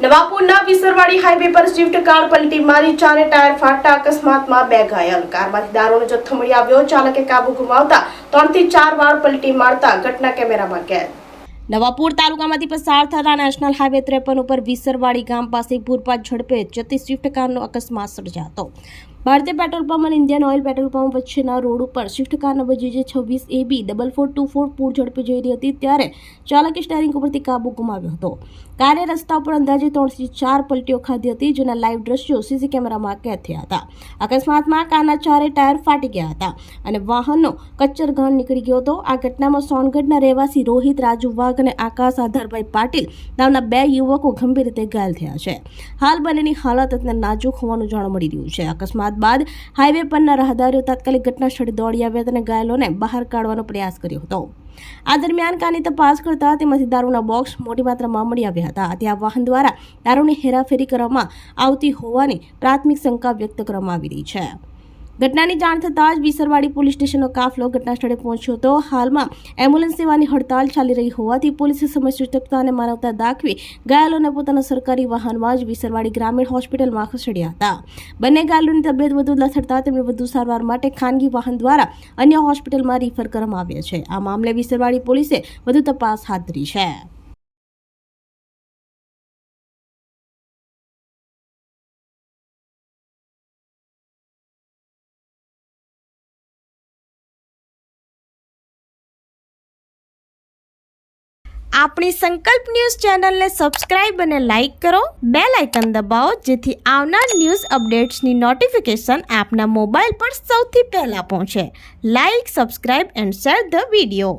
નવાપુરના વિસરવાડી highway પર Swift car પલટી મારી 4 ટાયર ફાટતા અકસ્માતમાં 2 ઘાયલ। કારમાંથી દારૂનો જથ્થો મળી આવ્યો। ચાલકે કાબુ ગુમાવતા 3 થી 4 વાર પલટી મારતા ઘટના કેમેરામાં કેદ। નવાપુર તાલુકામાંથી પસાર થતા નેશનલ હાઈવે 53 ઉપર વિસરવાડી ગામ પાસે પૂરપાટ ઝડપે જતી સ્વિફ્ટ કારનો અકસ્માત સર્જાયો હતો। ભારતીય પેટ્રોલ પંપ અને ઇન્ડિયન ઓઇલ પેટ્રોલ પંપ વચ્ચેના રોડ ઉપર Swift car number JJ26 AB 4424 પૂર ઝડપે જઈ રહી હતી ત્યારે ચાલકે સ્ટીયરિંગ ઉપરથી કાબુ ગુમાવ્યો હતો। કારે રસ્તા પર અંદાજે 3 થી 4 પલટીઓ ખાધી હતી, જેના લાઈવ દ્રશ્યો સીસી કેમેરામાં કેદ થયા હતા। અકસ્માતમાં કારના 4 ટાયર ફાટી ગયા હતા અને વાહનનો કચ્ચરઘાણ નીકળી ગયો હતો। આ ઘટનામાં સોનગઢના રહેવાસી રોહિત રાજુ વાઘ અને આકાશ આધારભાઈ પાટીલ નામના 2 યુવકો ગંભીર રીતે ઘાયલ થયા છે। હાલ બંનેની હાલત અત્યંત નાજુક હોવાનું જાણવા મળી રહ્યું છે। અકસ્માત બાદ હાઈવે પરના રાહદારીઓ તાત્કાલિક ઘટના સ્થળે દોડી આવ્યા અને ઘાયલોને બહાર કાઢવાનો પ્રયાસ કર્યો હતો। આ દરમિયાન કારની તપાસ કરતા તેમાંથી દારૂના બોક્સ મોટી માત્રામાં મળી આવ્યા હતા। ત્યાં વાહન દ્વારા દારૂની હેરાફેરી કરવામાં આવતી હોવાની પ્રાથમિક શંકા વ્યક્ત કરવામાં આવી રહી છે। ઘટનાની જાણ થતાં જ વિસરવાડી પોલીસ સ્ટેશનનો કાફલો ઘટના સ્થળે પહોંચ્યો હતો। હાલમાં એમ્બ્યુલન્સ સેવાની હડતાલ ચાલી રહી હોવાથી પોલીસે સમયસૂચકતા અને માનવતા દાખવી ઘાયલોને પોતાના સરકારી વાહનમાં જ વિસરવાડી ગ્રામીણ હોસ્પિટલમાં ખસેડ્યા હતા। બંને ઘાયલોની તબિયત વધુ લથડતા તેમને વધુ સારવાર માટે ખાનગી વાહન દ્વારા અન્ય હોસ્પિટલમાં રિફર કરવામાં આવ્યા છે। આ મામલે વિસરવાડી પોલીસે વધુ તપાસ હાથ ધરી છે। આપણી સંકલ્પ ન્યૂઝ ચેનલને સબસ્ક્રાઇબ અને લાઇક કરો, બેલ આઇકન દબાવો જેથી આવનાર ન્યૂઝ અપડેટ્સની નોટિફિકેશન આપના મોબાઈલ પર સૌથી પહેલા પહોંચે। Like, subscribe and share the video.